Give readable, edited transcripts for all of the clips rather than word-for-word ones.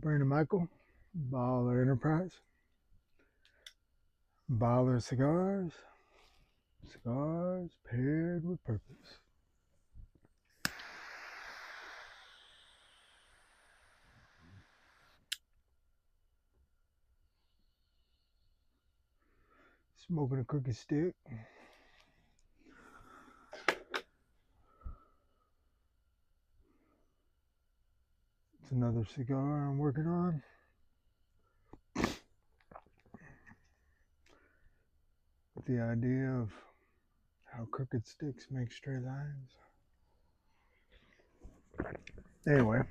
Brandon Michael, BALHR Enterprise, BALHR Cigars, cigars paired with purpose. Smoking a cookie stick. It's another cigar I'm working on. With the idea of how crooked sticks make straight lines. Anyway,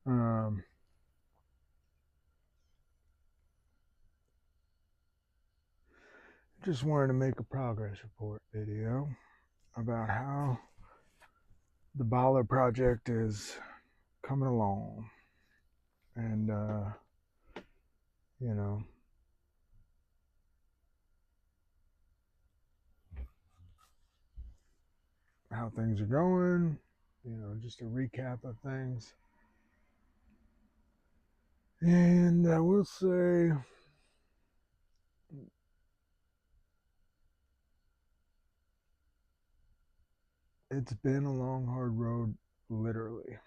um, just wanted to make a progress report video about how the BALHR project is coming along. And, you know, how things are going, just a recap of things. And I will say, it's been a long, hard road, literally.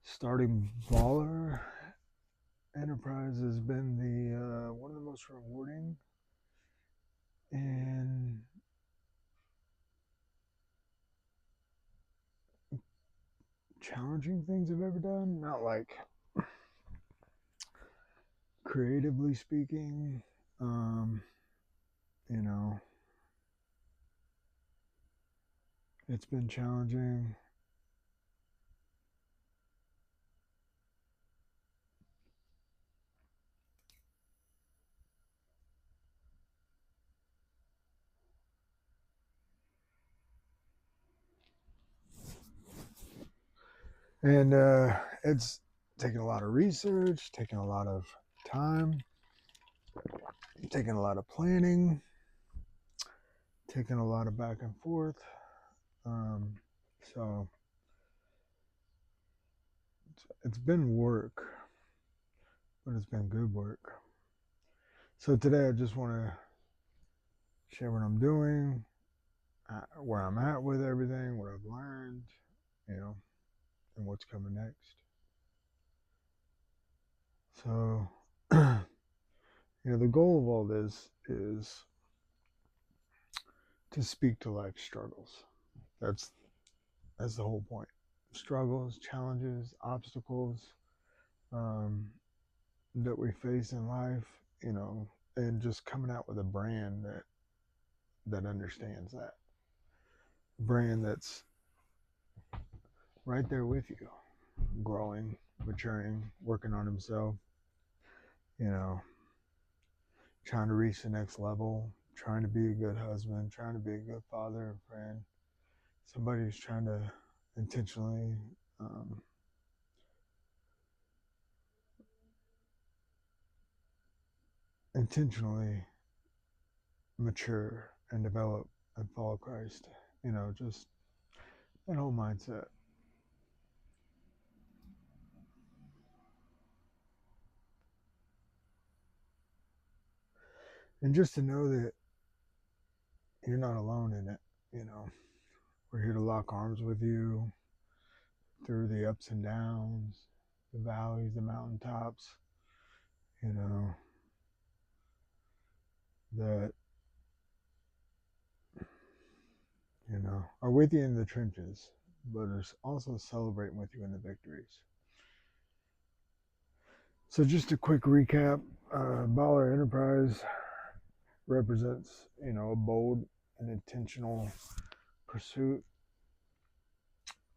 Starting BALHR Enterprise has been the one of the most rewarding and challenging things I've ever done. Not like creatively speaking, you know, it's been challenging. And it's taken a lot of research, taken a lot of time, taken a lot of planning, taken a lot of back and forth. So it's been work, but it's been good work. So today I just want to share what I'm doing, where I'm at with everything, what I've learned, and what's coming next. So, the goal of all this is to speak to life struggles. That's the whole point. Struggles, challenges, obstacles that we face in life, and just coming out with a brand that understands that. A brand that's right there with you, growing, maturing, working on himself, trying to reach the next level, trying to be a good husband, trying to be a good father and friend, somebody who's trying to intentionally mature and develop and follow Christ. Just that whole mindset. And just to know that you're not alone in it. We're here to lock arms with you through the ups and downs, the valleys, the mountaintops, that, are with you in the trenches, but are also celebrating with you in the victories. So just a quick recap, BALHR Enterprise represents, a bold and intentional pursuit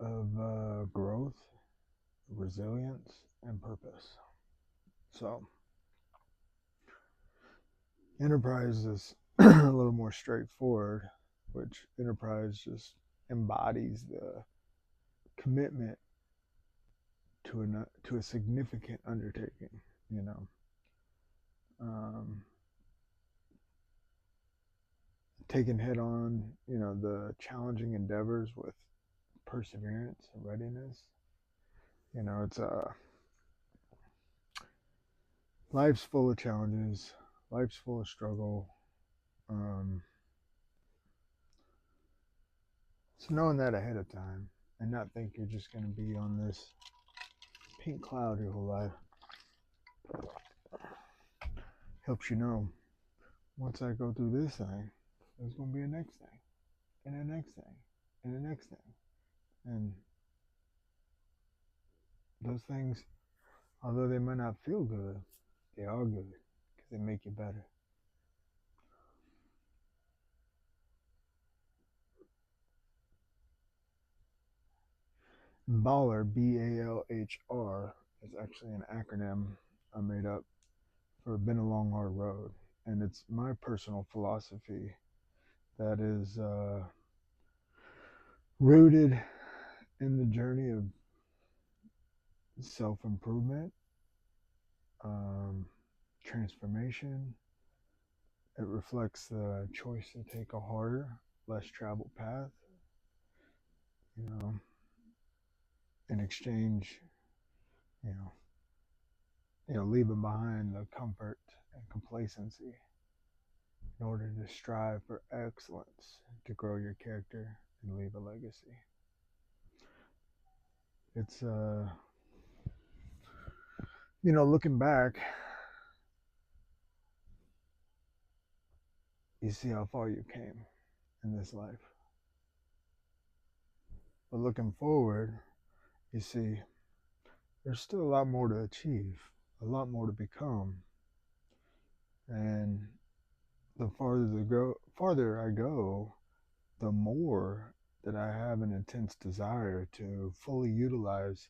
of growth, resilience, and purpose. So, Enterprise is a little more straightforward, which Enterprise just embodies the commitment to a significant undertaking, taking head on, the challenging endeavors with perseverance and readiness. It's life's full of challenges, life's full of struggle. Um, so knowing that ahead of time and not think you're just going to be on this pink cloud your whole life helps you know once I go through this thing, there's going to be a next thing, and a next thing, and the next thing. And those things, although they might not feel good, they are good because they make you better. BALHR, BALHR, is actually an acronym I made up for Been a Long Hard Road. And it's my personal philosophy that is rooted in the journey of self-improvement, transformation. It reflects the choice to take a harder, less traveled path, in exchange, you leaving behind the comfort and complacency in order to strive for excellence, to grow your character and leave a legacy. It's looking back, you see how far you came in this life. But looking forward, you see there's still a lot more to achieve, a lot more to become. And the farther I go, the more that I have an intense desire to fully utilize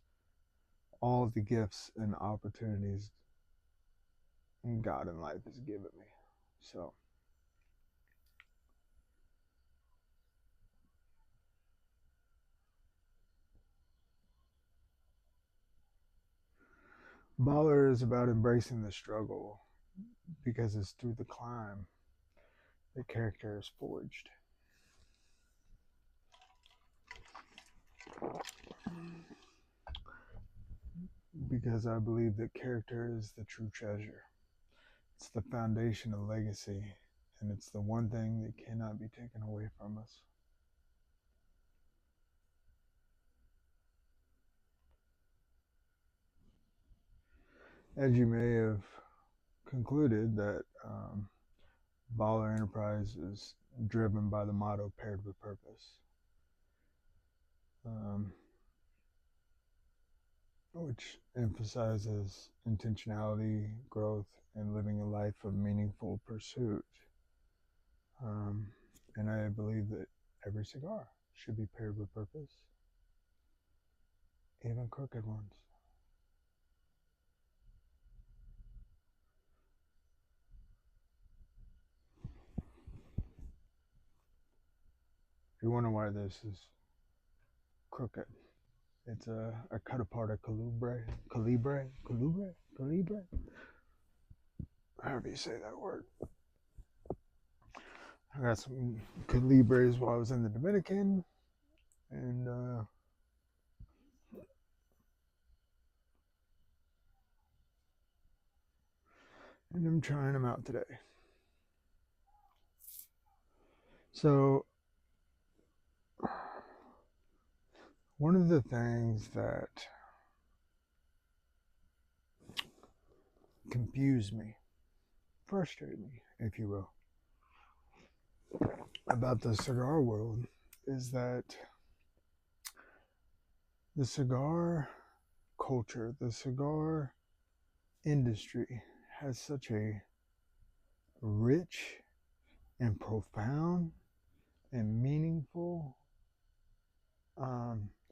all of the gifts and opportunities God in life has given me. So BALHR is about embracing the struggle because it's through the climb that character is forged. Because I believe that character is the true treasure. It's the foundation of legacy, and it's the one thing that cannot be taken away from us. As you may have concluded, that BALHR Enterprise is driven by the motto paired with purpose, which emphasizes intentionality, growth, and living a life of meaningful pursuit. And I believe that every cigar should be paired with purpose, even crooked ones. If you wonder why this is crooked, it's I cut apart a calibre, however you say that word. I got some calibres while I was in the Dominican, and I'm trying them out today. So one of the things that confused me, frustrated me, if you will, about the cigar world is that the cigar culture, the cigar industry has such a rich and profound and meaningful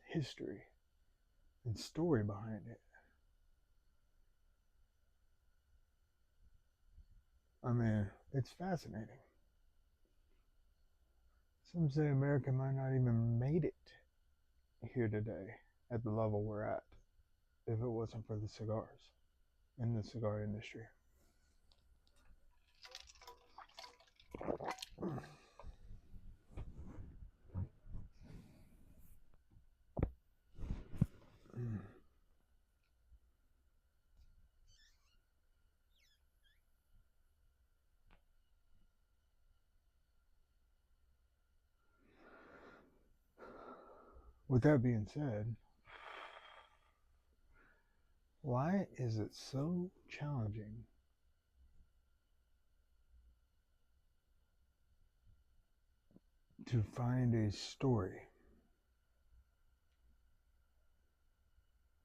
history and story behind it. I mean, it's fascinating. Some say America might not even made it here today at the level we're at if it wasn't for the cigars in the cigar industry. with that being said, why is it so challenging to find a story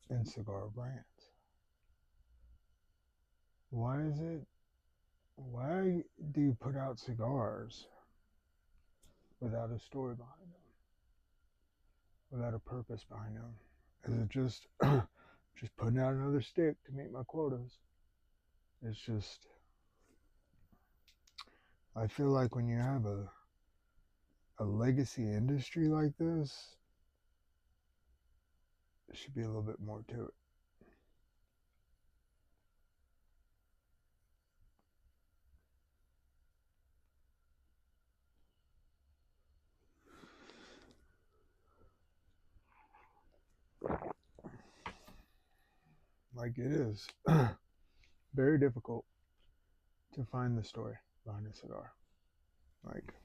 in cigar brands? Why do you put out cigars without a story behind them, without a purpose behind them? Is it just just putting out another stick to meet my quotas? It's just, I feel like when you have a legacy industry like this, there should be a little bit more to it. Like it is very difficult to find the story behind a cigar. Like,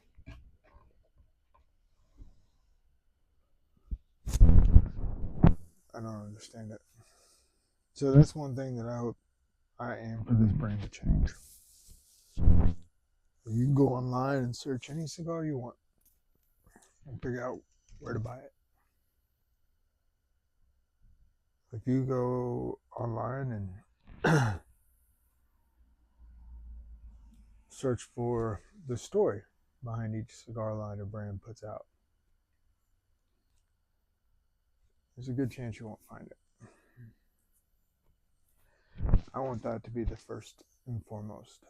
I don't understand it. So that's one thing that I hope I aim for this brand to change. You can go online and search any cigar you want and figure out where to buy it. If you go online and search for the story behind each cigar line or brand puts out, there's a good chance you won't find it. I want that to be the first and foremost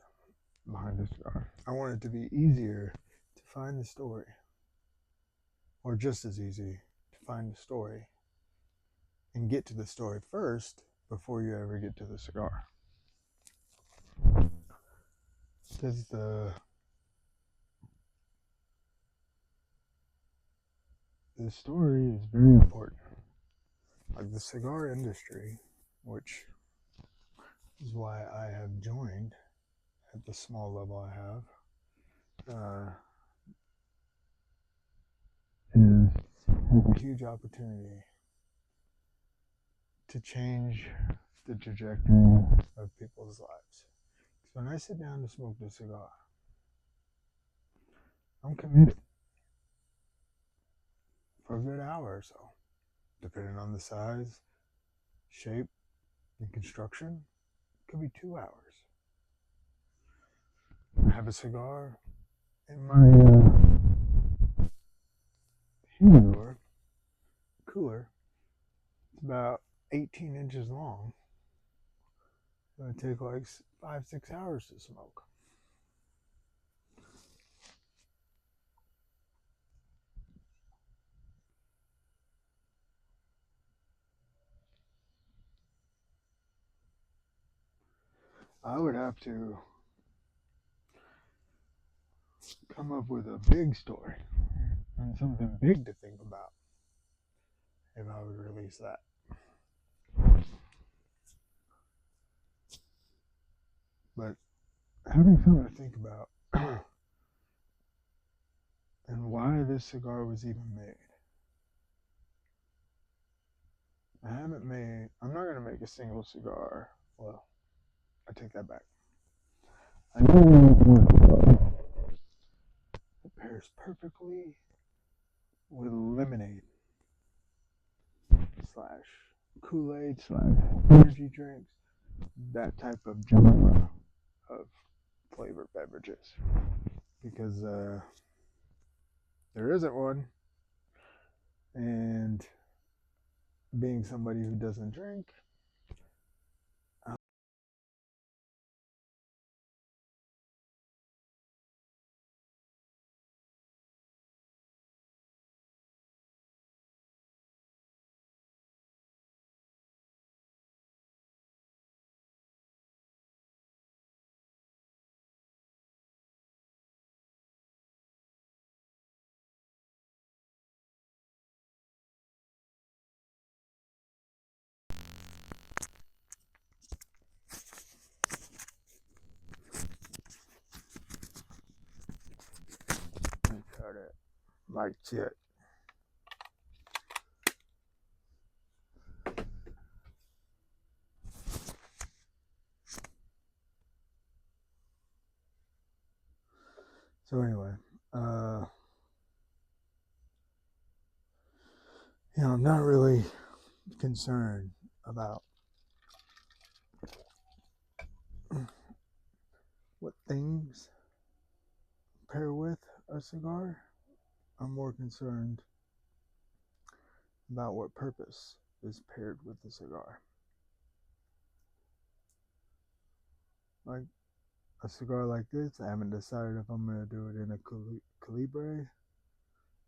behind a cigar. I want it to be easier to find the story, or just as easy to find the story and get to the story first before you ever get to the cigar. Because the story is very important. Like the cigar industry, which is why I have joined at the small level I have, has a huge opportunity to change the trajectory of people's lives. Because when I sit down to smoke the cigar, I'm committed for a good hour or so, depending on the size, shape, and construction. It could be 2 hours. I have a cigar in my humidor cooler. It's about 18 inches long. It's going to take like 5-6 hours to smoke. I would have to come up with a big story and something big to think about if I would release that. But having something to think about and why this cigar was even made. I'm not going to make a single cigar. Well, I take that back. I know one cigar that pairs perfectly with lemonade slash Kool-Aid slash energy drinks, that type of genre of flavored beverages. Because there isn't one. And being somebody who doesn't drink, cut it like shit. So anyway, I'm not really concerned about what things pair with a cigar. I'm more concerned about what purpose is paired with the cigar. Like a cigar like this, I haven't decided if I'm going to do it in a calibre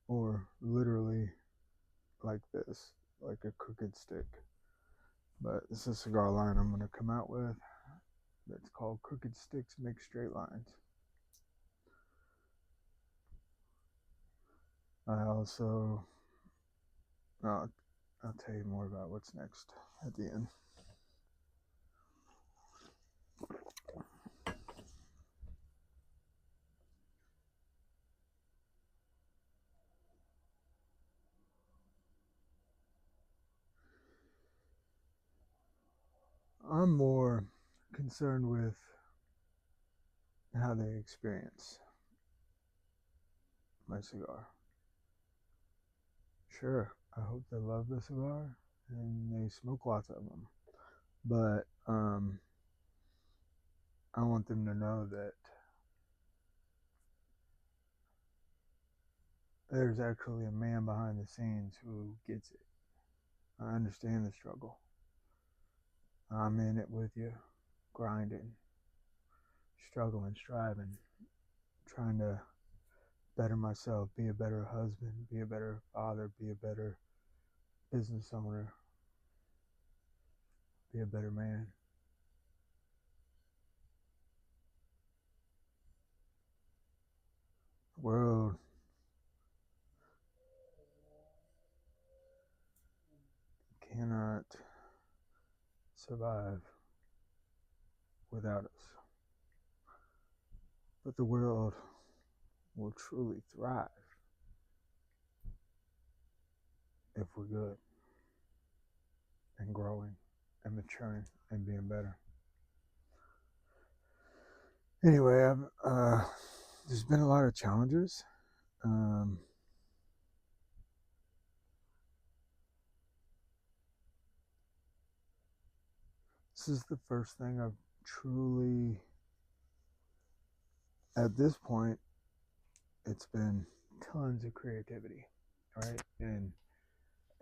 or literally like this, like a crooked stick. But this is a cigar line I'm going to come out with that's called Crooked Sticks Make Straight Lines. I'll tell you more about what's next at the end. I'm more concerned with how they experience my cigar. Sure, I hope they love the cigar and they smoke lots of them. But I want them to know that there's actually a man behind the scenes who gets it. I understand the struggle. I'm in it with you, grinding, struggling, striving, trying to better myself, be a better husband, be a better father, be a better business owner, be a better man. The world cannot survive without us. But the world will truly thrive if we're good and growing and maturing and being better. Anyway, there's been a lot of challenges. This is the first thing I've truly, at this point, it's been tons of creativity, right? And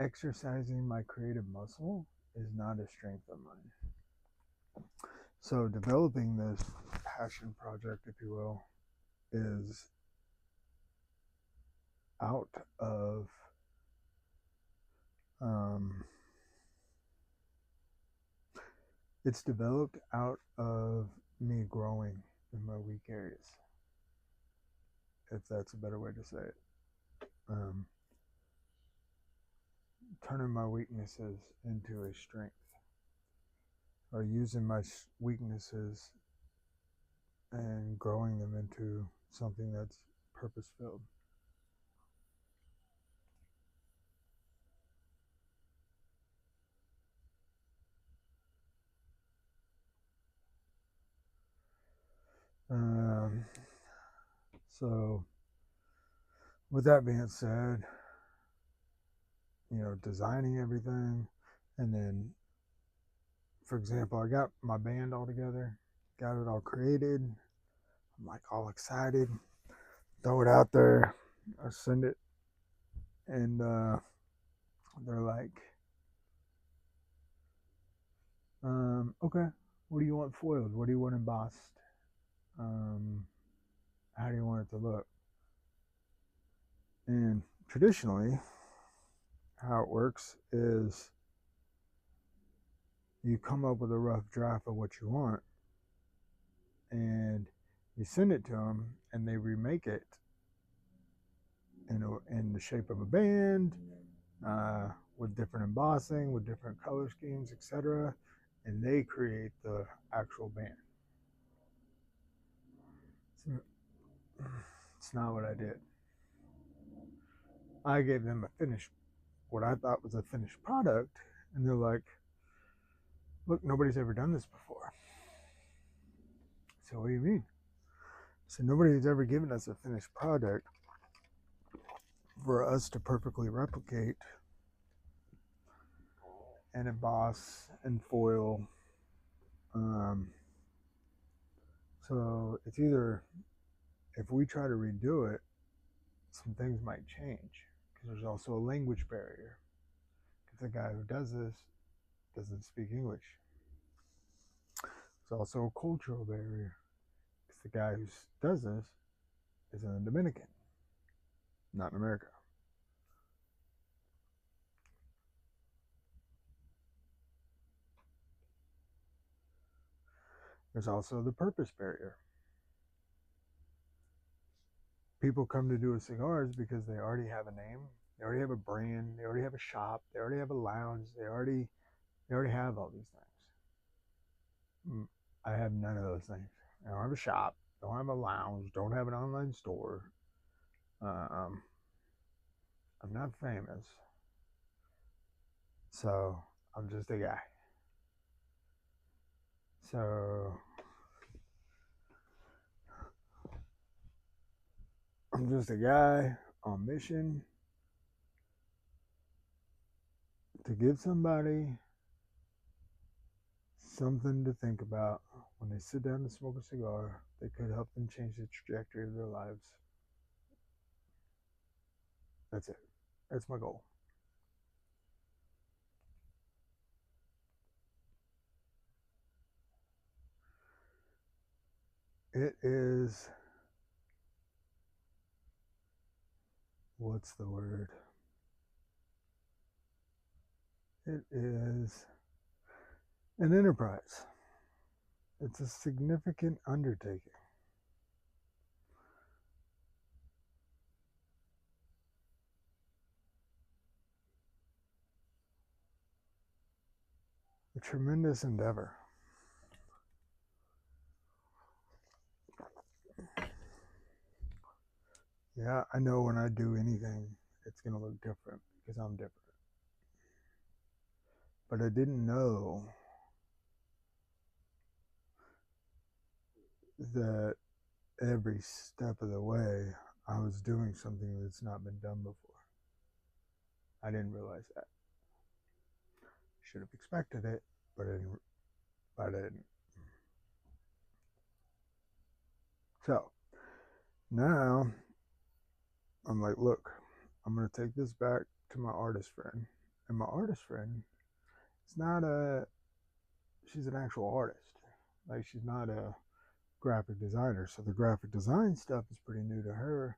exercising my creative muscle is not a strength of mine. So developing this passion project, if you will, is out of it's developed out of me growing in my weak areas, if that's a better way to say it. Turning my weaknesses into a strength, or using my weaknesses and growing them into something that's purpose filled. So, with that being said, designing everything, and then, for example, I got my band all together, got it all created. I'm like all excited, throw it out there, I send it, and they're like, okay, what do you want foiled? What do you want embossed? How do you want it to look? And traditionally, how it works is you come up with a rough draft of what you want, and you send it to them, and they remake it in the shape of a band, with different embossing, with different color schemes, etc. And they create the actual band. It's not what I did. I gave them what I thought was a finished product, and they're like, look, nobody's ever done this before. So what do you mean? So nobody has ever given us a finished product for us to perfectly replicate and emboss and foil. So it's either, if we try to redo it, some things might change, because there's also a language barrier, because the guy who does this doesn't speak English. There's also a cultural barrier, because the guy who does this is in the Dominican, not in America. There's also the purpose barrier. People come to do cigars because they already have a name, they already have a brand, they already have a shop, they already have a lounge, they already have all these things. I have none of those things. I don't have a shop, don't have a lounge, don't have an online store. I'm not famous, so I'm just a guy. So I'm just a guy on mission to give somebody something to think about when they sit down to smoke a cigar that could help them change the trajectory of their lives. That's it. That's my goal. It is, what's the word? It is an enterprise. It's a significant undertaking. A tremendous endeavor. Yeah, I know when I do anything, it's going to look different because I'm different. But I didn't know that every step of the way I was doing something that's not been done before. I didn't realize that. Should have expected it, but I didn't. So now I'm like, look, I'm going to take this back to my artist friend. And my artist friend is not she's an actual artist. Like, she's not a graphic designer. So the graphic design stuff is pretty new to her.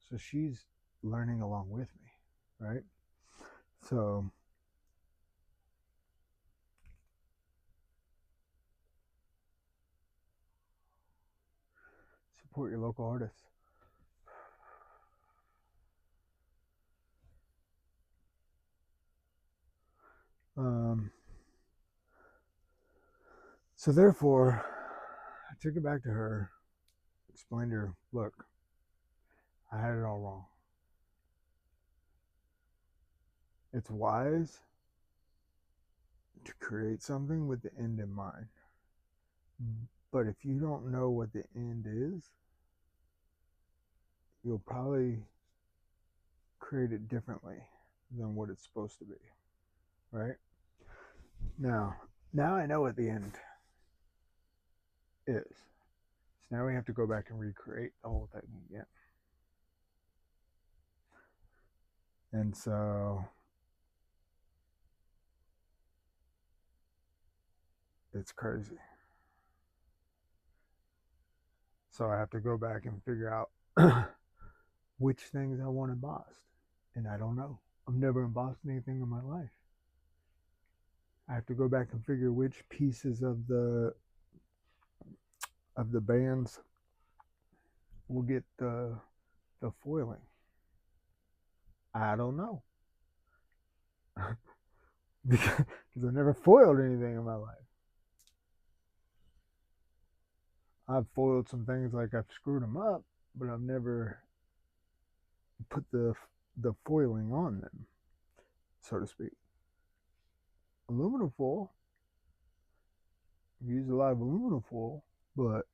So she's learning along with me, right? So support your local artists. So therefore, I took it back to her, explained to her, look, I had it all wrong. It's wise to create something with the end in mind. But if you don't know what the end is, you'll probably create it differently than what it's supposed to be, right? Now I know what the end is. So now we have to go back and recreate the whole thing again. And so it's crazy. So I have to go back and figure out which things I want embossed. And I don't know. I've never embossed anything in my life. I have to go back and figure which pieces of the bands will get the foiling. I don't know. Because I never foiled anything in my life. I've foiled some things, like I've screwed them up, but I've never put the foiling on them, so to speak. Aluminum foil, I've used a lot of aluminum foil, but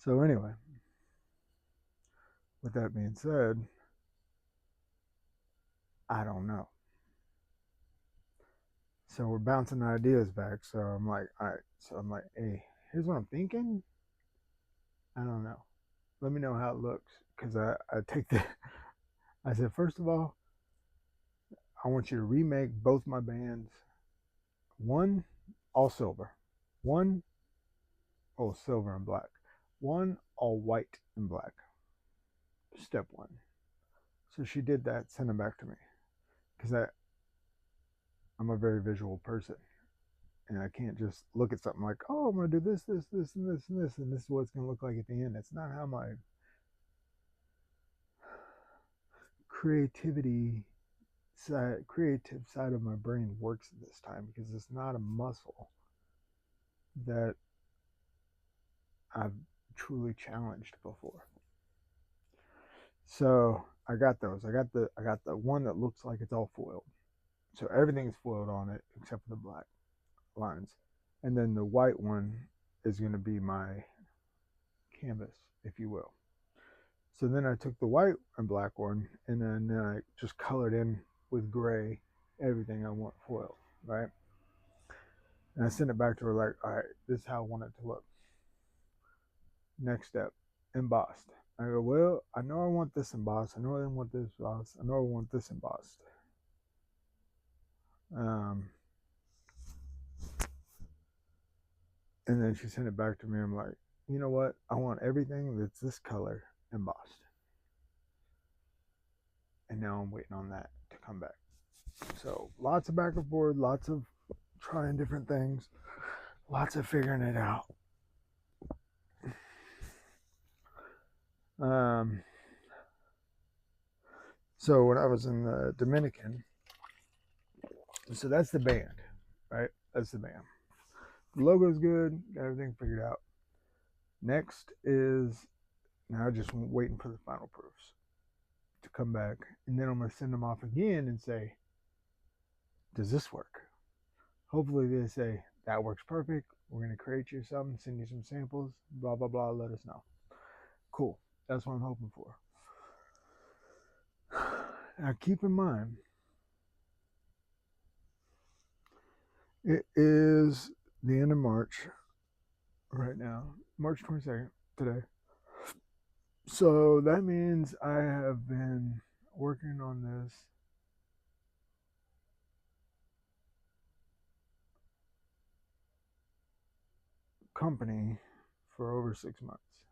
So anyway, with that being said, I don't know. So we're bouncing ideas back. So I'm like, all right. So I'm like, hey, here's what I'm thinking. I don't know. Let me know how it looks. Because I take the, I said, first of all, I want you to remake both my bands. One, all silver. One, all silver and black. One, all white and black. Step one. So she did that, sent it back to me. Because I'm a very visual person. And I can't just look at something like, oh, I'm going to do this, this, this, and this, and this, and this is what it's going to look like at the end. It's not how my creative side of my brain works at this time, because it's not a muscle that I've truly challenged before. So I got those. I got the one that looks like it's all foiled. So everything's foiled on it except for the black lines. And then the white one is going to be my canvas, if you will. So then I took the white and black one, and then I just colored in with gray everything I want foiled, right? And I sent it back to her like, all right, this is how I want it to look. Next step, embossed. I go, well, I know I want this embossed. I know I want this embossed. I know I want this embossed. And then she sent it back to me. I'm like, you know what? I want everything that's this color embossed. And now I'm waiting on that to come back. So lots of back and forth, lots of trying different things, lots of figuring it out. So when I was in the Dominican, so that's the band, right? That's the band. The logo's good, got everything figured out. Next is now just waiting for the final proofs to come back, and then I'm gonna send them off again and say, does this work? Hopefully they say that works perfect. We're gonna create you something, send you some samples, blah blah blah. Let us know. Cool. That's what I'm hoping for. Now keep in mind, it is the end of March right now, March 22nd today. So that means I have been working on this company for over 6 months.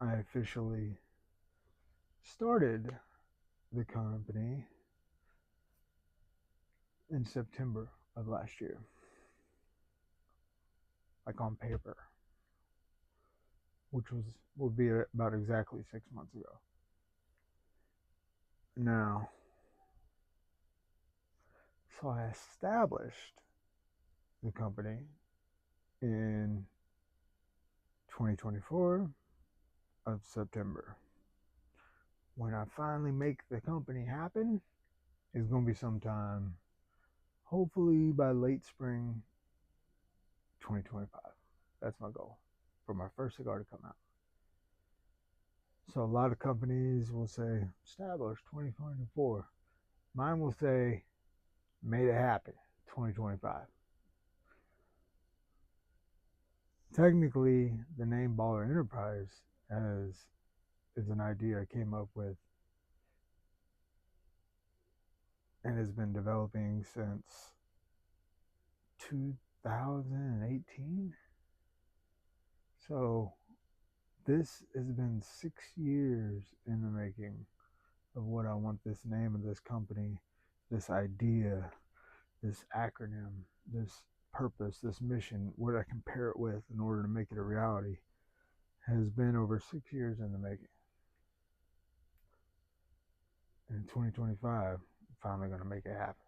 I officially started the company in September of last year, like on paper, which would be about exactly 6 months ago. Now, so I established the company in 2024 of September. When I finally make the company happen, it's going to be sometime, hopefully by late spring 2025. That's my goal for my first cigar to come out. So a lot of companies will say established 2024. Mine will say made it happen 2025. Technically, the name BALHR Enterprise is an idea I came up with and has been developing since 2018. So this has been 6 years in the making of what I want this name of this company, this idea, this acronym, this purpose, this mission, what I can pair it with in order to make it a reality, has been over 6 years in the making. And in 2025, I'm finally going to make it happen.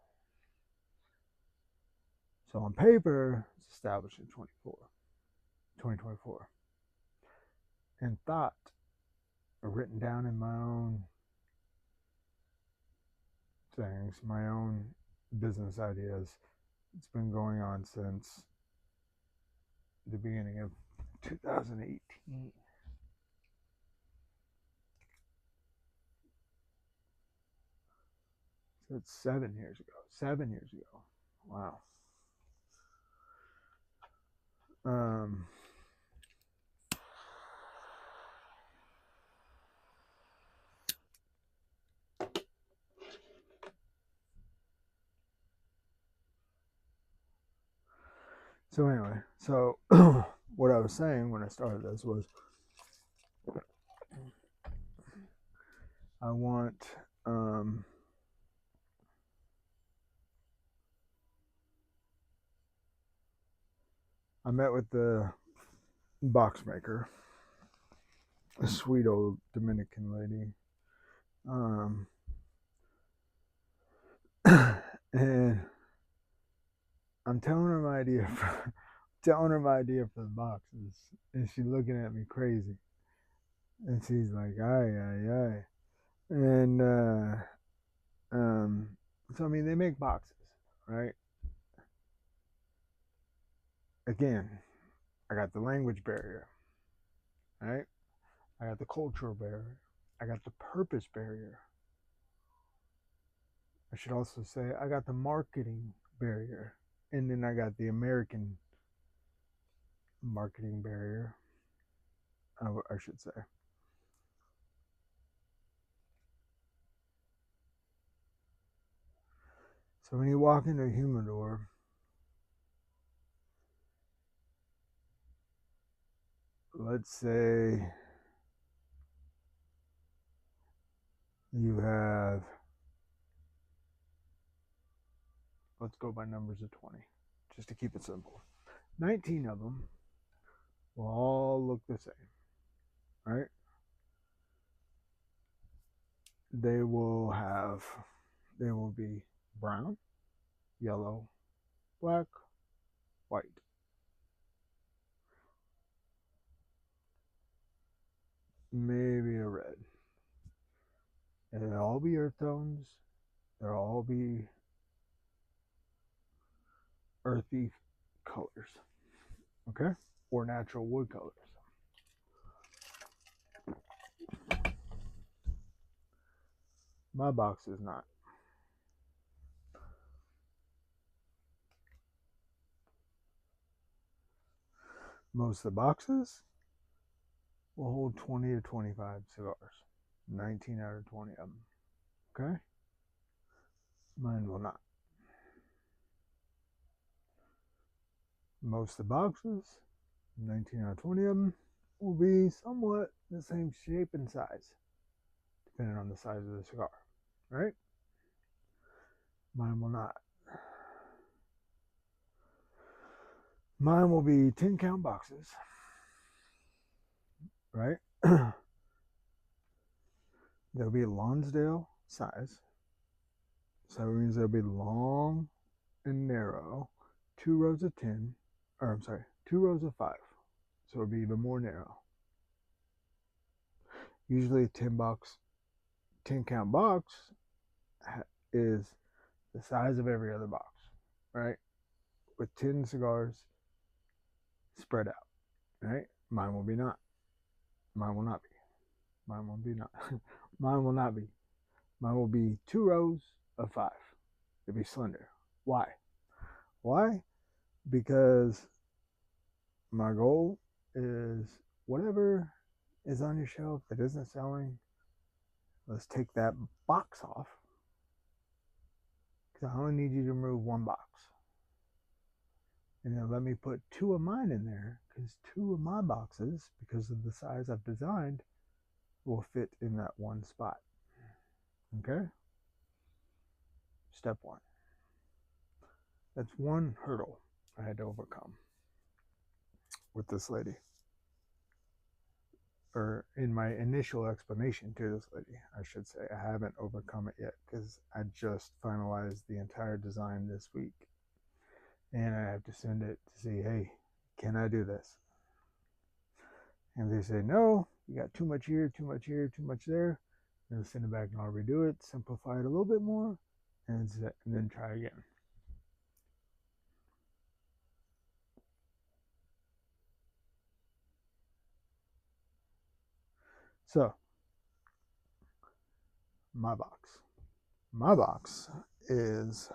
So on paper, it's established in 2024. And thought, written down in my own things, my own business ideas, it's been going on since the beginning of 2018. So it's 7 years ago. 7 years ago. Wow. Um, so anyway, so what I was saying when I started this was I want I met with the box maker, a sweet old Dominican lady. And I'm telling her my idea for the boxes, and she's looking at me crazy, and she's like, "Aye, aye, aye," and so I mean, they make boxes, right? Again, I got the language barrier, right? I got the cultural barrier. I got the purpose barrier. I should also say I got the marketing barrier, and then I got the American marketing barrier. I should say. So when you walk into a humidor, let's say you have, let's go by numbers of 20, just to keep it simple. 19 of them will all look the same, right? They will be brown, yellow, black, white. Maybe a red. And they'll all be earth tones. They'll all be earthy colors, okay? Or natural wood colors. My box is not. Most of the boxes will hold 20 to 25 cigars. 19 out of 20 of them. Okay? Mine will not. Most of the boxes, 19 out of 20 of them, will be somewhat the same shape and size, depending on the size of the cigar. Right? Mine will not. Mine will be 10 count boxes. Right? They'll be Lonsdale size. So it means they'll be long and narrow, 2 rows of 10, or I'm sorry, 2 rows of 5. So it'll be even more narrow. Usually a 10 count box is the size of every other box, right? With 10 cigars spread out, right? Mine will be not. Mine will not be. Mine will be not. Mine will not be. Mine will be 2 rows of 5. It'll be slender. Why? Why? Because my goal is whatever is on your shelf that isn't selling, let's take that box off. Because I only need you to remove one box. And then let me put 2 of mine in there, because 2 of my boxes, because of the size I've designed, will fit in that one spot. Okay? Step 1. That's one hurdle I had to overcome with this lady. Or in my initial explanation to this lady, I should say. I haven't overcome it yet because I just finalized the entire design this week. And I have to send it to see, hey, can I do this? And they say, no, you got too much here, too much here, too much there. And I'll send it back and I'll redo it, simplify it a little bit more, and then try again. So, my box. My box is,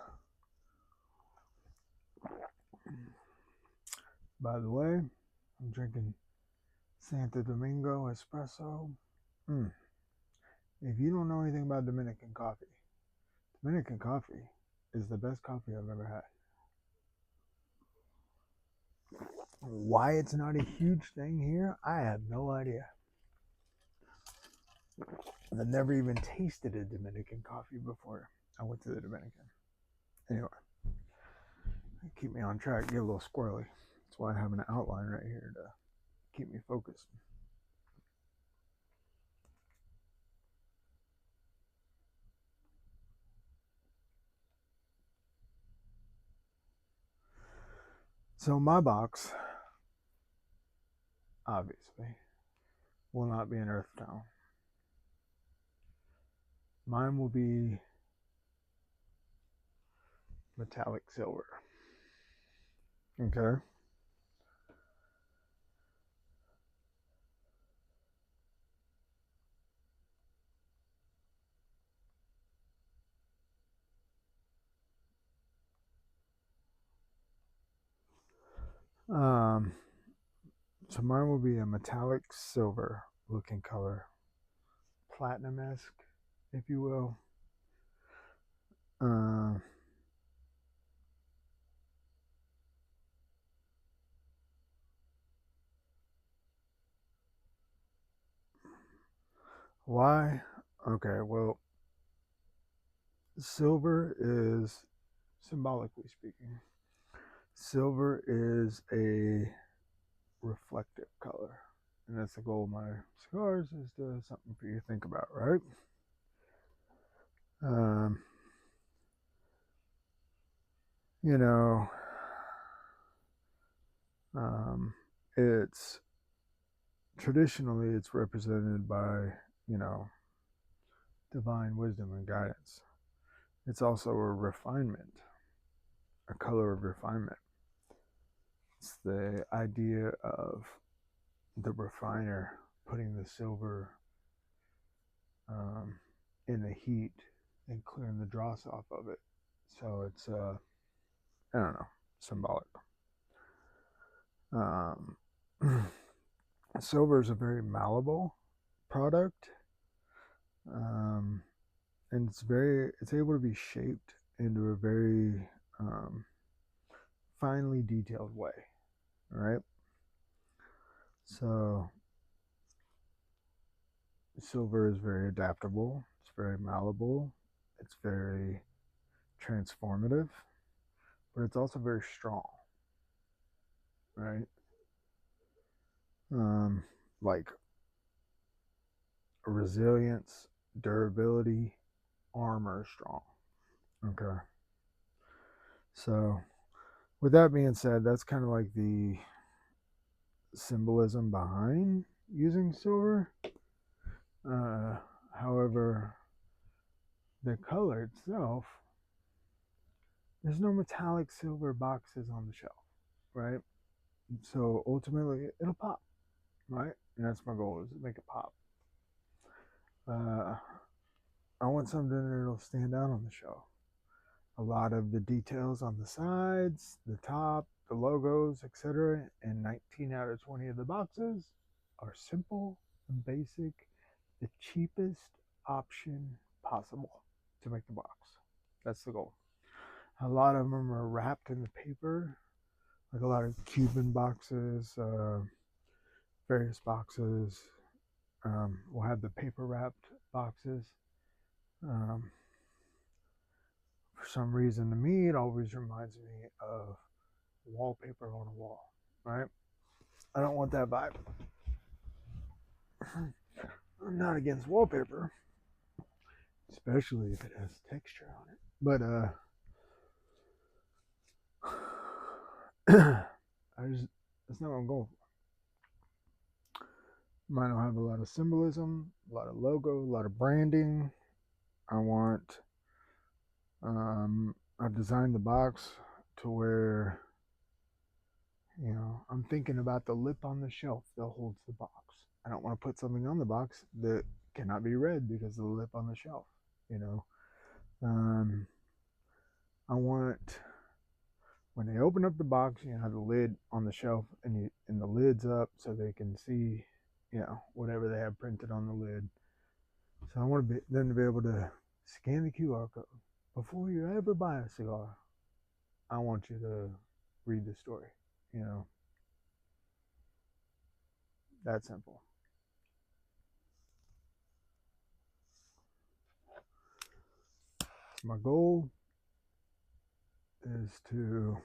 by the way, I'm drinking Santo Domingo espresso. If you don't know anything about Dominican coffee is the best coffee I've ever had. Why it's not a huge thing here, I have no idea. I've never even tasted a Dominican coffee before I went to the Dominican. Anyway, keep me on track, get a little squirrely. That's why I have an outline right here to keep me focused. So my box, obviously, will not be an earth tone. Mine will be metallic silver. Okay. Um, so mine will be a metallic silver looking color, platinum-esque, if you will. Uh, why? Okay, well, silver is, symbolically speaking, silver is a reflective color. And that's the goal of my cigars, is to something for you to think about, right? Um, you know, it's traditionally it's represented by, you know, divine wisdom and guidance. It's also a refinement, a color of refinement. It's the idea of the refiner putting the silver in the heat and clearing the dross off of it. So it's, I don't know, symbolic. Um, silver is a very malleable product, and it's able to be shaped into a very finely detailed way, right? So silver is very adaptable, it's very malleable, it's very transformative, but it's also very strong, right? Um, like resilience, durability, armor strong. Okay. So, with that being said, that's kind of like the symbolism behind using silver. Uh, However, the color itself, there's no metallic silver boxes on the shelf, right? So ultimately, it'll pop, right? And that's my goal, is to make it pop. I want something that'll stand out on the shelf. A lot of the details on the sides, the top, the logos, etc. And 19 out of 20 of the boxes are simple and basic, the cheapest option possible to make the box. That's the goal. A lot of them are wrapped in the paper, like a lot of Cuban boxes, various boxes. Will have the paper wrapped boxes. Um, for some reason, to me, it always reminds me of wallpaper on a wall, right? I don't want that vibe. I'm not against wallpaper, especially if it has texture on it. But that's not what I'm going for. Mine will have a lot of symbolism, a lot of logo, a lot of branding. I want. I've designed the box to where, I'm thinking about the lip on the shelf that holds the box. I don't want to put something on the box that cannot be read because of the lip on the shelf. You know, I want when they open up the box, you have the lid on the shelf, and the lid's up so they can see, whatever they have printed on the lid. So I want them to be able to scan the QR code before you ever buy a cigar. I want you to read the story. You know, that simple. My goal is to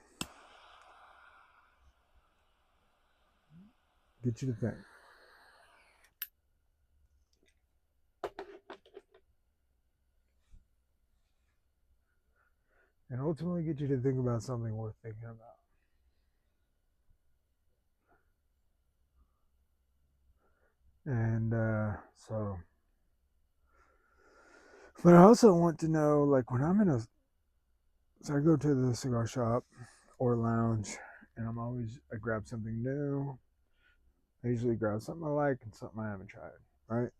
get you to think. And ultimately get you to think about something worth thinking about. And but I also want to know, like, when I'm so I go to the cigar shop or lounge, and I grab something new. I usually grab something I like and something I haven't tried, right?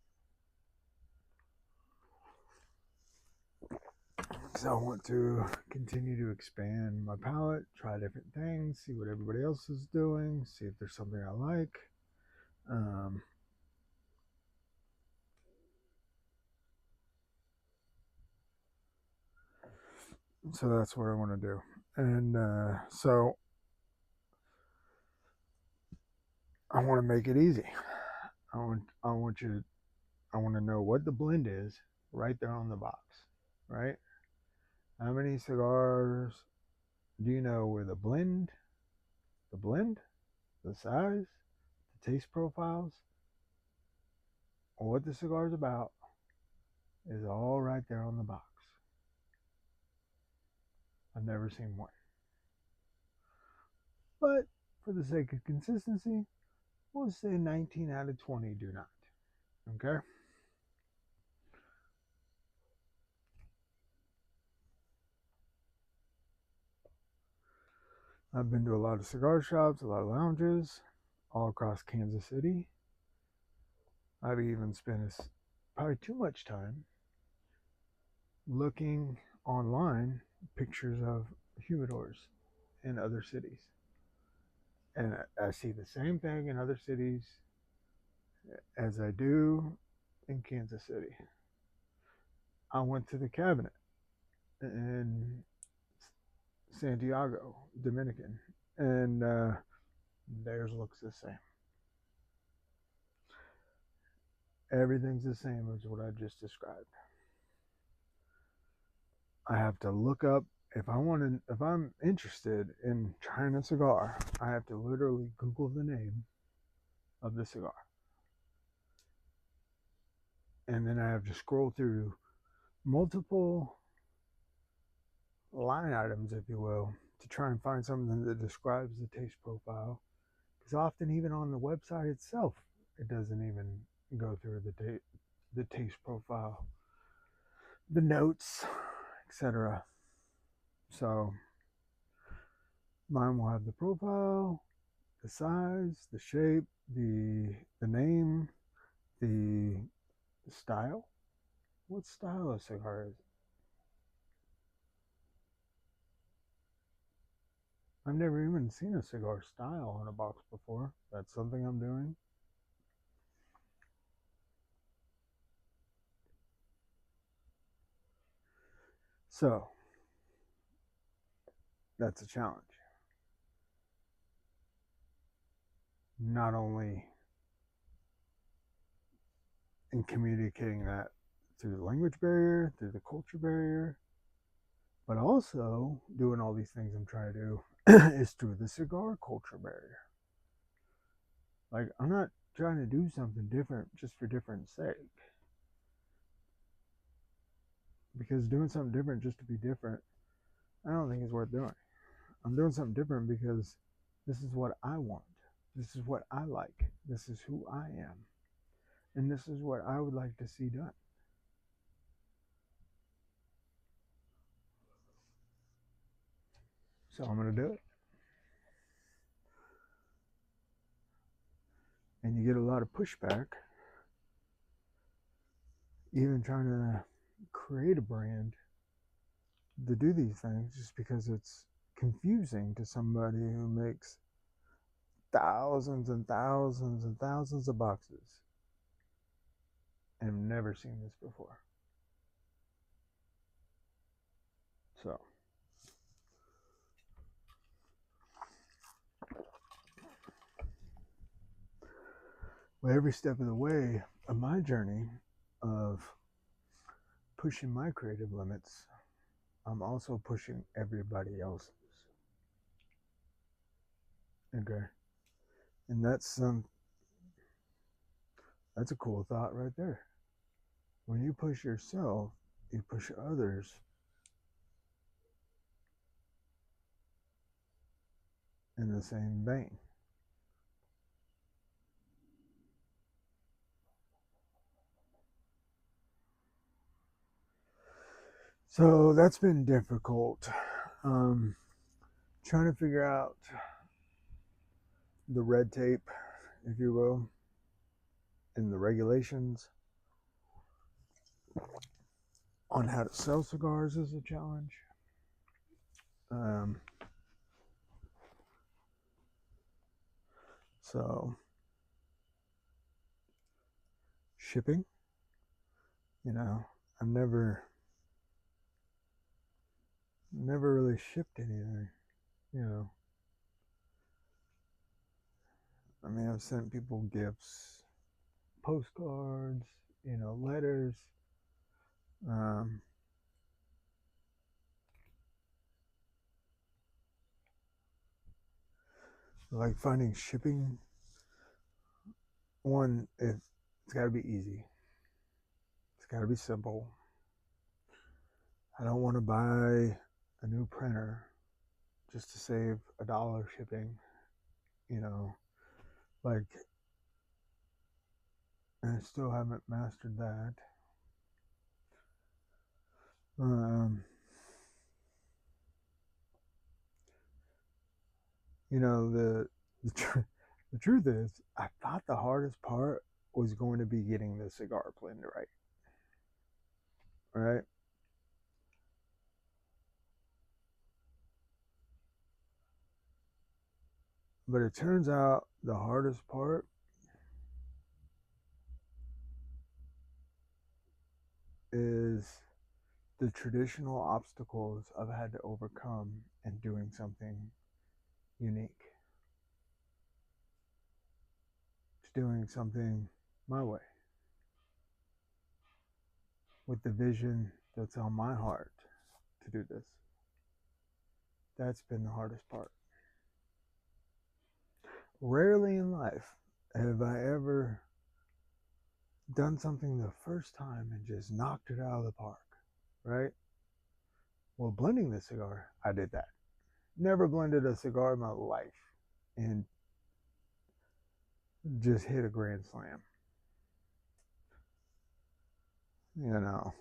Because I want to continue to expand my palate, try different things, see what everybody else is doing, see if there's something I like. Um, so that's what I want to do. And so I want to make it easy. I want you to, I want to know what the blend is right there on the box, right? How many cigars do you know where the blend, the size, the taste profiles, or what the cigar is about is all right there on the box. I've never seen one. But for the sake of consistency, we'll say 19 out of 20 do not. Okay? I've been to a lot of cigar shops, a lot of lounges, all across Kansas City. I've even spent probably too much time looking online pictures of humidors in other cities. And I see the same thing in other cities as I do in Kansas City. I went to the cabinet in Santiago, Dominican, and theirs looks the same. Everything's the same as what I just described. I have to look up if I'm interested in trying a cigar, I have to literally Google the name of the cigar. And then I have to scroll through multiple line items, if you will, to try and find something that describes the taste profile. Because often, even on the website itself, it doesn't even go through the taste profile, the notes, etc. So mine will have the profile, the size, the shape, the name, the style. What style of cigar is it? I've never even seen a cigar style on a box before. That's something I'm doing. So that's a challenge. Not only in communicating that through the language barrier, through the culture barrier, but also doing all these things I'm trying to do is through the cigar culture barrier. Like, I'm not trying to do something different just for different sake. Because doing something different just to be different, I don't think is worth doing. I'm doing something different because this is what I want. This is what I like. This is who I am. And this is what I would like to see done. So I'm going to do it. and you get a lot of pushback, even trying to create a brand to do these things, just because it's confusing to somebody who makes thousands and thousands and thousands of boxes and have never seen this before. So, well, every step of the way of my journey of pushing my creative limits, I'm also pushing everybody else's. Okay. And that's a cool thought right there. When you push yourself, you push others in the same vein. So that's been difficult. Trying to figure out the red tape, if you will, and the regulations on how to sell cigars is a challenge. So shipping, I've never really shipped anything, you know. I mean, I've sent people gifts, postcards, letters. Um, like finding shipping, it's got to be easy. It's got to be simple. I don't want to buy a new printer just to save $1 shipping, like, and I still haven't mastered that. Um, the truth is, I thought the hardest part was going to be getting the cigar blend right? But it turns out the hardest part is the traditional obstacles I've had to overcome in doing something unique, to doing something my way, with the vision that's on my heart to do this. That's been the hardest part. Rarely in life have I ever done something the first time and just knocked it out of the park, right? Well, blending the cigar, I did that. Never blended a cigar in my life and just hit a grand slam. You know.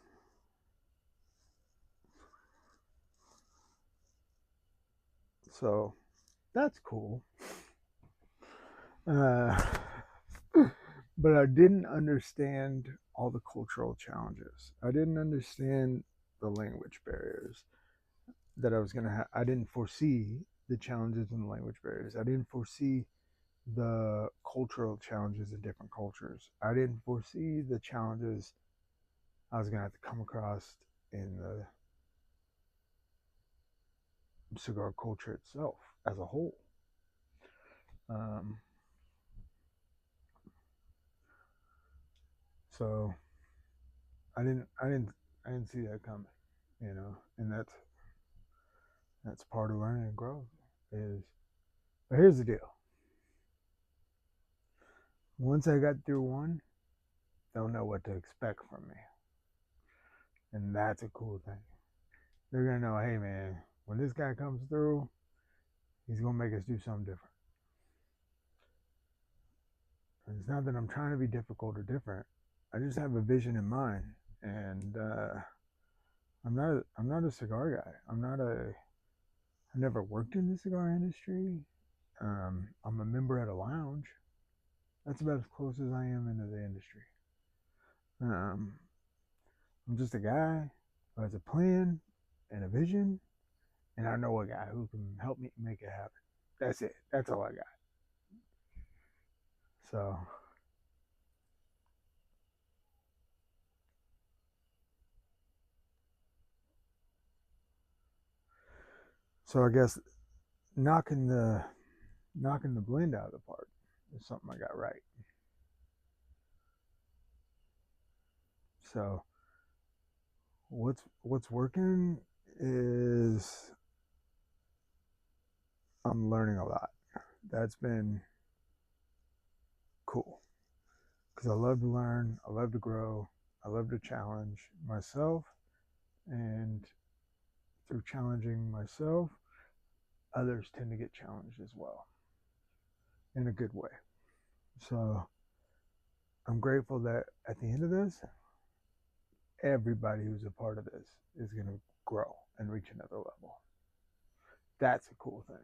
So that's cool. But I didn't understand all the cultural challenges. I didn't understand the language barriers that I was going to have. I didn't foresee the challenges in the language barriers. I didn't foresee the cultural challenges of different cultures. I didn't foresee the challenges I was going to have to come across in the cigar culture itself as a whole. So I didn't see that coming, and that's part of learning and growth. But here's the deal. Once I got through one, they'll know what to expect from me, and that's a cool thing. They're gonna know, hey man, when this guy comes through, he's gonna make us do something different. And it's not that I'm trying to be difficult or different. I just have a vision in mind, and I'm not a cigar guy. I never worked in the cigar industry. I'm a member at a lounge, That's about as close as I am into the industry. Um, I'm just a guy who has a plan and a vision, and I know a guy who can help me make it happen. That's it. That's all I got. So, so I guess knocking the knocking the blend out of the park is something I got right. So, what's working is I'm learning a lot. That's been cool because I love to learn, I love to grow, I love to challenge myself, and through challenging myself, others tend to get challenged as well in a good way. So I'm grateful that at the end of this, everybody who's a part of this is going to grow and reach another level. That's a cool thing.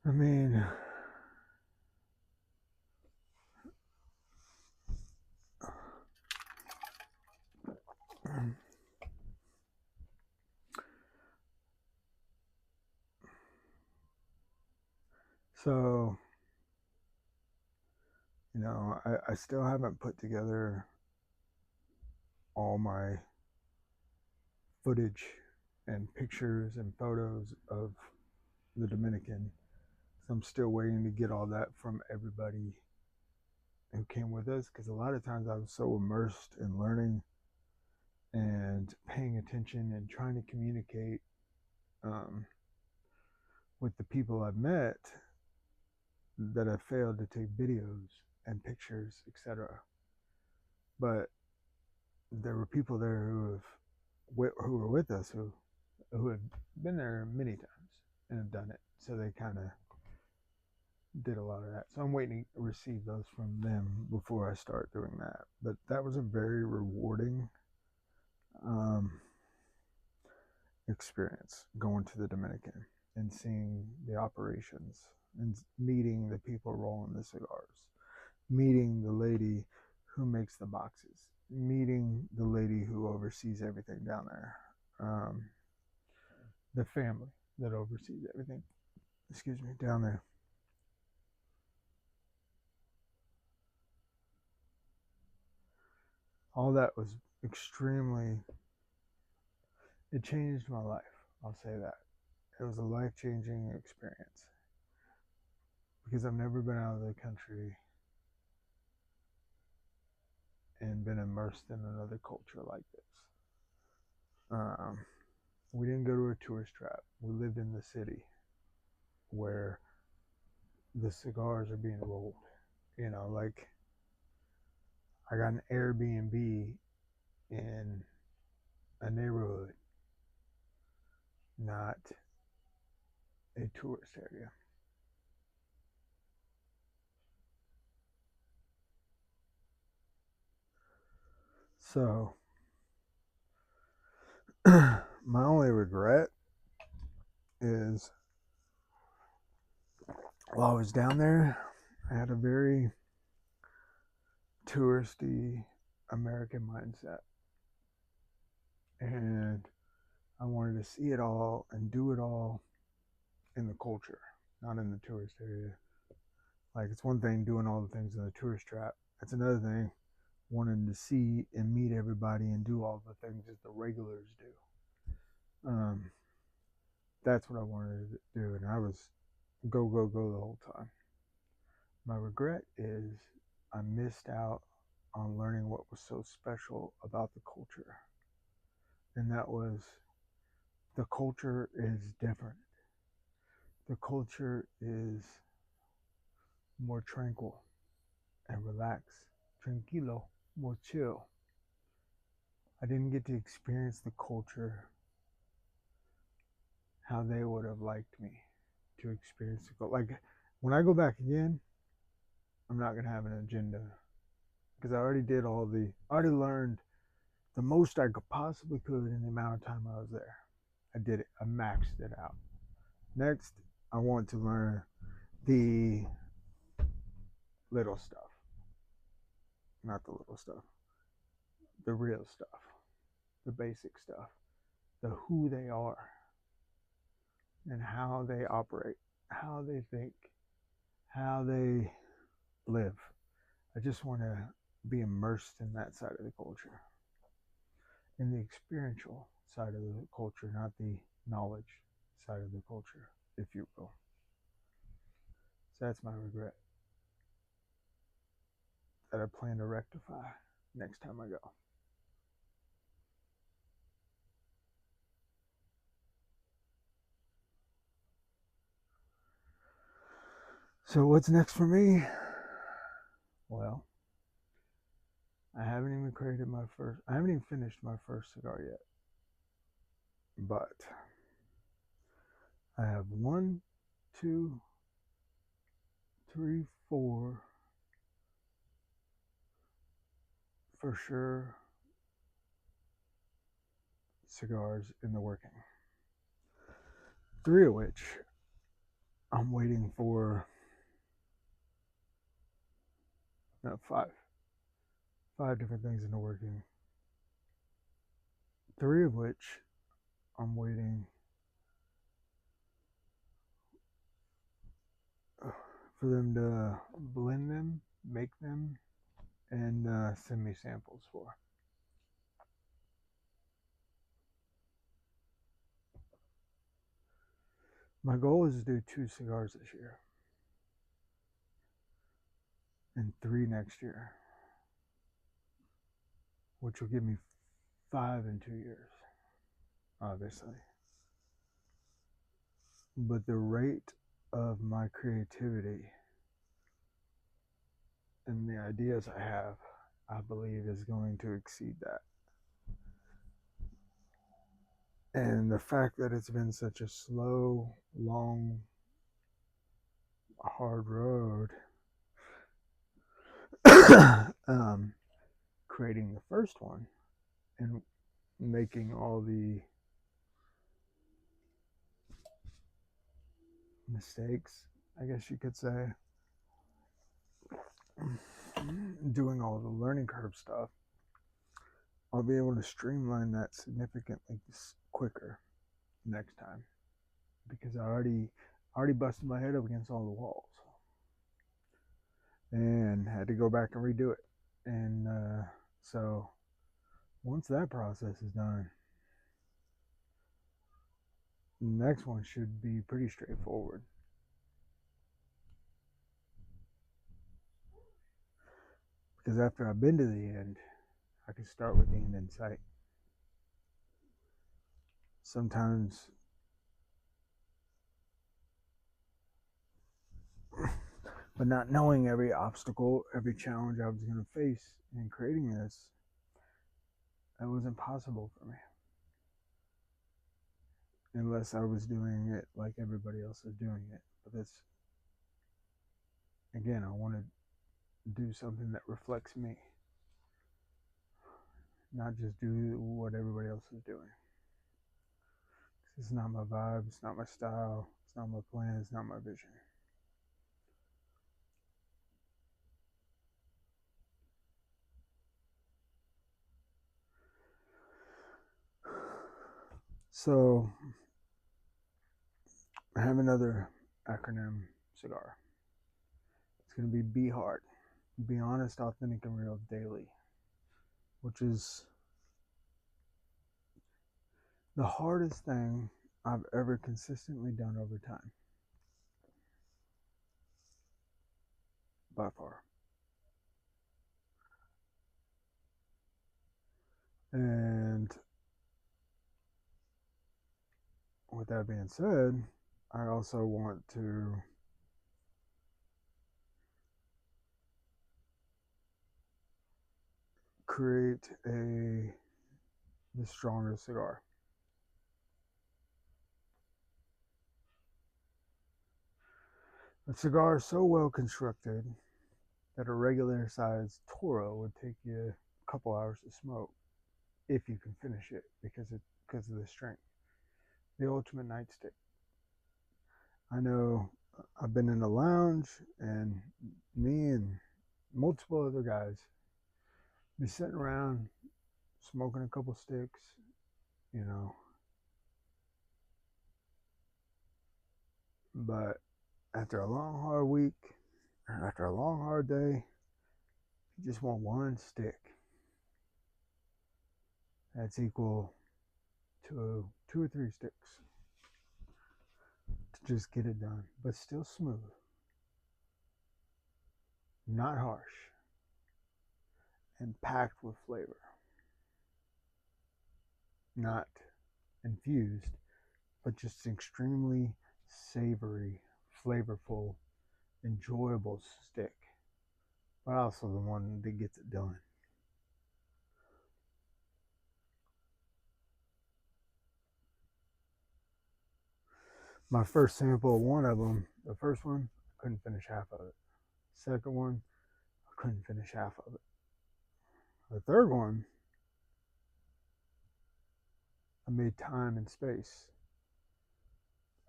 I mean, so, I still haven't put together all my footage and pictures and photos of the Dominican. So I'm still waiting to get all that from everybody who came with us because a lot of times I was so immersed in learning and paying attention and trying to communicate um, with the people I've met that I failed to take videos and pictures, etc. But there were people there who were with us who had been there many times and have done it. So they kind of did a lot of that. So I'm waiting to receive those from them before I start doing that. But that was a very rewarding um, experience going to the Dominican and seeing the operations and meeting the people rolling the cigars, meeting the lady who makes the boxes, meeting the lady who oversees everything down there, um, the family that oversees everything, excuse me, down there. All that was extremely, it changed my life. I'll say that. It was a life changing experience because I've never been out of the country and been immersed in another culture like this. Um, we didn't go to a tourist trap. We lived in the city where the cigars are being rolled. Like I got an Airbnb in a neighborhood, not a tourist area. So my only regret is while I was down there, I had a very touristy American mindset. And I wanted to see it all and do it all in the culture, not in the tourist area. Like it's one thing doing all the things in the tourist trap. It's another thing wanting to see and meet everybody and do all the things that the regulars do. That's what I wanted to do, and I was go go go the whole time. My regret is I missed out on learning what was so special about the culture, and that was the culture is different. The culture is more tranquil and relaxed, tranquilo, more chill. I didn't get to experience the culture how they would have liked me to experience it. Like When I go back again, I'm not gonna have an agenda because I already learned the most I could possibly could in the amount of time I was there. I did it. I maxed it out. Next, I want to learn the little stuff, not the little stuff, the real stuff, the basic stuff, the who they are and how they operate, how they think, how they live. I just want to be immersed in that side of the culture, in the experiential side of the culture, not the knowledge side of the culture, if you will. So that's my regret that I plan to rectify next time I go. So what's next for me? Well, I haven't even finished my first cigar yet. But I have one, two, three, four for sure cigars in the working. Three of which I'm waiting for, no, five. Five different things in the working. Three of which I'm waiting for them to blend them, make them, and send me samples for. My goal is to do 2 cigars this year and 3 next year, which will give me 5 in 2 years, obviously. But the rate of my creativity and the ideas I have, I believe, is going to exceed that. And the fact that it's been such a slow, long, hard road, creating the first one and making all the mistakes, I guess you could say, doing all the learning curve stuff, I'll be able to streamline that significantly quicker next time because I already busted my head up against all the walls and had to go back and redo it. And so once that process is done, the next one should be pretty straightforward. Because after I've been to the end, I can start with the end in sight. Sometimes but not knowing every obstacle, every challenge I was going to face in creating this, it was impossible for me. Unless I was doing it like everybody else is doing it. But that's, again, I want to do something that reflects me, not just do what everybody else is doing. It's not my vibe, it's not my style, it's not my plan, it's not my vision. So, I have another acronym cigar. It's going to be BALHR. Be honest, authentic, and real daily, which is the hardest thing I've ever consistently done over time, by far. And with that being said, I also want to create the strongest cigar. A cigar is so well constructed that a regular sized Toro would take you a couple hours to smoke if you can finish it because of the strength. The ultimate nightstick. I know I've been in a lounge and me and multiple other guys be sitting around smoking a couple sticks, you know, but after a long hard week, or after a long hard day, you just want one stick. That's equal to 2 or 3 sticks to just get it done, but still smooth, not harsh, and packed with flavor. Not infused, but just extremely savory, flavorful, enjoyable stick, but also the one that gets it done. My first sample of one of them, the first one, I couldn't finish half of it. Second one, I couldn't finish half of it. The third one, I made time and space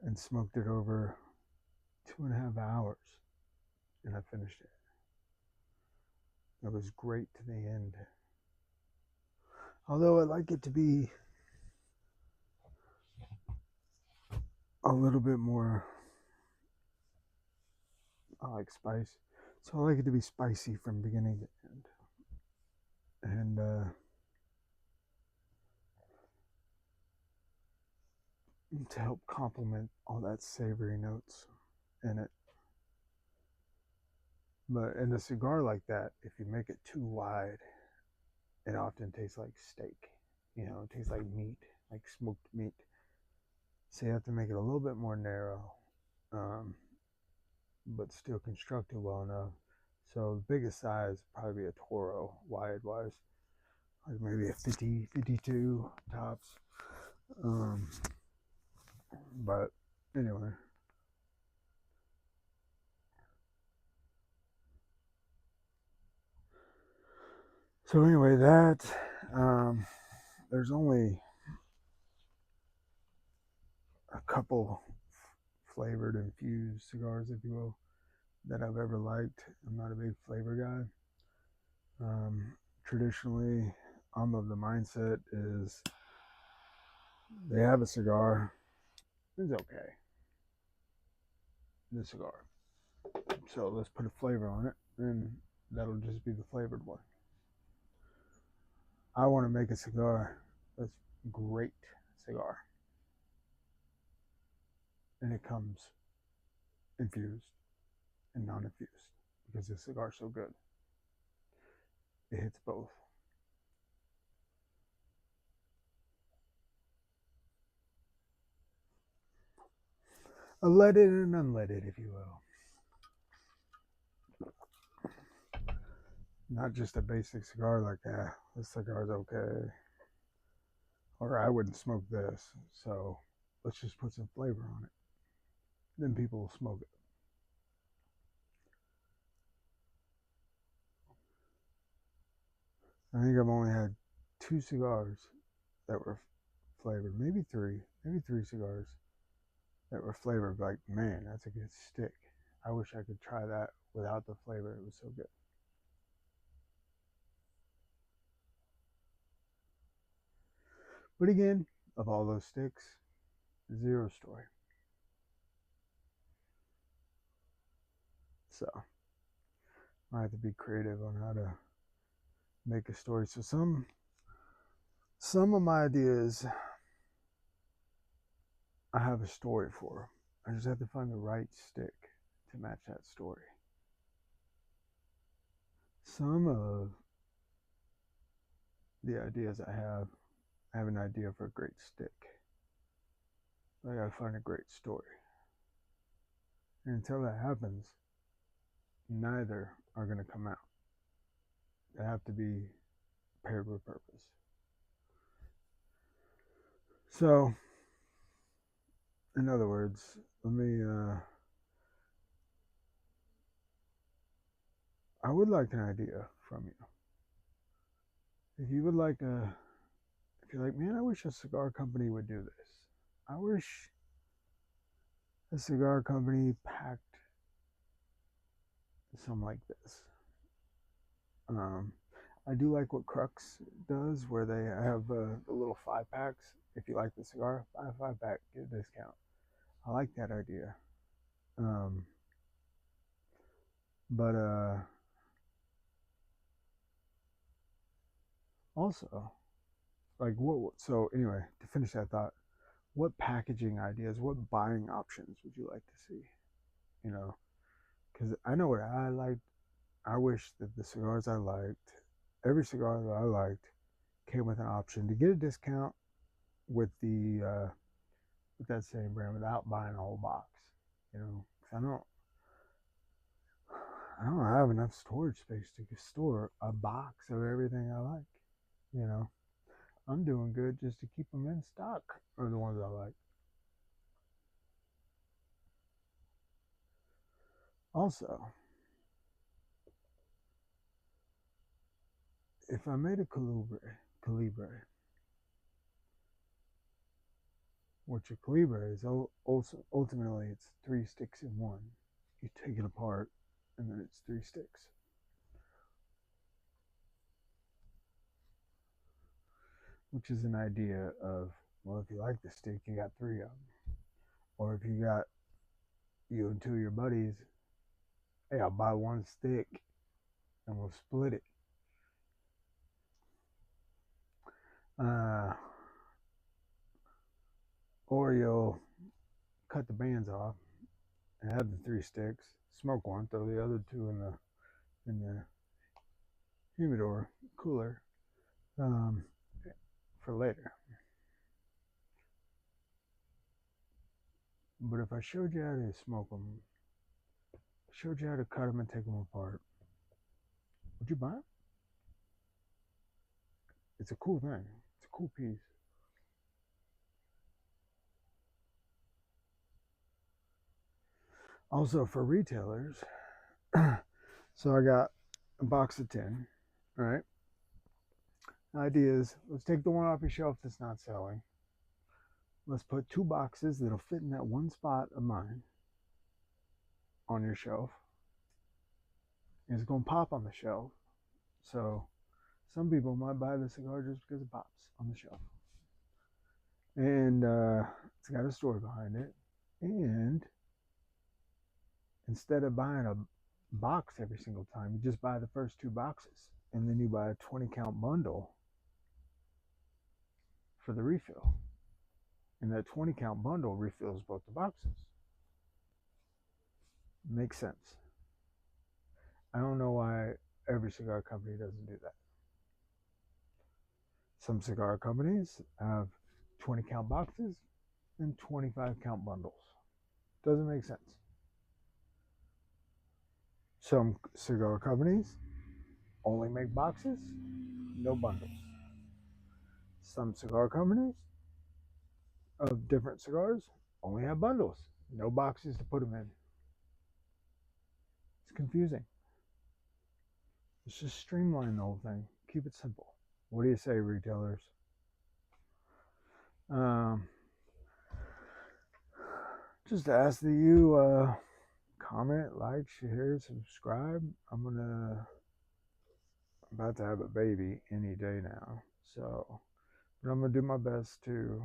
and smoked it over 2.5 hours, and I finished it. It was great to the end. Although I like it to be a little bit more, I like spice, so I like it to be spicy from beginning to end. And to help complement all that savory notes in it. But in a cigar like that, if you make it too wide, it often tastes like steak. You know, it tastes like meat, like smoked meat. So you have to make it a little bit more narrow, but still constructed well enough. So the biggest size probably be a Toro, wide wise, like maybe a 50, 52 tops. But anyway. So anyway, that there's only a couple flavored infused cigars, if you will, that I've ever liked. I'm not a big flavor guy. Traditionally, I'm of the mindset is they have a cigar, it's okay. The cigar. So let's put a flavor on it, and that'll just be the flavored one. I want to make a cigar that's great cigar, and it comes infused and non-infused because the cigar's so good. It hits both. A leaded and unleaded, if you will. Not just a basic cigar like, this cigar's okay. Or I wouldn't smoke this, so let's just put some flavor on it. Then people will smoke it. I think I've only had 2 cigars that were flavored, maybe three cigars that were flavored. Like, man, that's a good stick. I wish I could try that without the flavor. It was so good. But again, of all those sticks, zero story. So I have to be creative on how to make a story. So some of my ideas I have a story for. I just have to find the right stick to match that story. Some of the ideas I have an idea for a great stick. But I gotta find a great story. And until that happens, neither are gonna come out. They have to be paired with purpose. So, in other words, let me I would like an idea from you. If you would like a, if you're like, man, I wish a cigar company would do this. I wish a cigar company packed something like this. Um, I do like what Crux does, where they have the little 5 packs. If you like the cigar, buy a 5 pack, get a discount. I like that idea. Um, but also, like what? So anyway, to finish that thought, what packaging ideas, what buying options would you like to see? You know, because I know what I liked. I wish that the cigars I liked, every cigar that I liked, came with an option to get a discount with the with that same brand without buying a whole box. You know, 'cause I don't have enough storage space to store a box of everything I like. You know, I'm doing good just to keep them in stock, or the ones I like. Also, if I made a calibre, which a calibre is also ultimately it's 3 sticks in one. You take it apart, and then it's 3 sticks. Which is an idea of, well, if you like the stick, you got 3 of them. Or if you got you and 2 of your buddies, hey, I'll buy 1 stick and we'll split it. Uh, or you'll cut the bands off and have the 3 sticks, smoke one, throw the other 2 in the humidor cooler um, for later. But if I showed you how to smoke them, showed you how to cut them and take them apart, would you buy it? It's a cool thing. It's a cool piece. Also for retailers, so I got a box of 10, right? The idea is, let's take the one off your shelf that's not selling. Let's put 2 boxes that'll fit in that one spot of mine on your shelf. And it's going to pop on the shelf. So some people might buy the cigar just because it pops on the shelf. And it's got a story behind it. And instead of buying a box every single time, you just buy the first 2 boxes. And then you buy a 20 count bundle for the refill. And that 20 count bundle refills both the boxes. Makes sense. I don't know why every cigar company doesn't do that. Some cigar companies have 20 count boxes and 25 count bundles. Doesn't make sense. Some cigar companies only make boxes, no bundles. Some cigar companies of different cigars only have bundles, no boxes to put them in. It's confusing. Let's just streamline the whole thing. Keep it simple. What do you say, retailers? Just ask that you comment, like, share, subscribe. I'm about to have a baby any day now, so but I'm gonna do my best to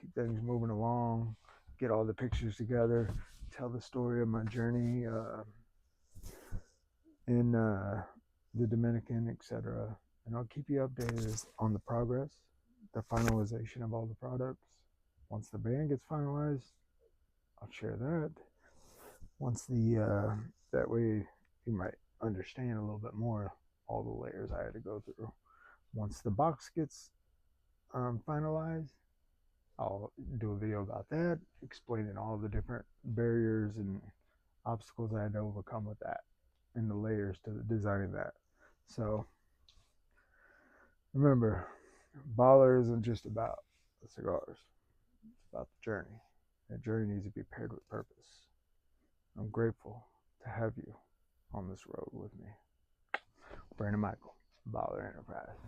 keep things moving along, get all the pictures together, tell the story of my journey in the Dominican, etc. And I'll keep you updated on the progress, the finalization of all the products. Once the band gets finalized, I'll share that. Once that way you might understand a little bit more all the layers I had to go through. Once the box gets finalized, I'll do a video about that, explaining all the different barriers and obstacles I had to overcome with that and the layers to designing that. So remember, BALHR isn't just about the cigars, it's about the journey. That journey needs to be paired with purpose. I'm grateful to have you on this road with me. Brandon Michael, BALHR Enterprise.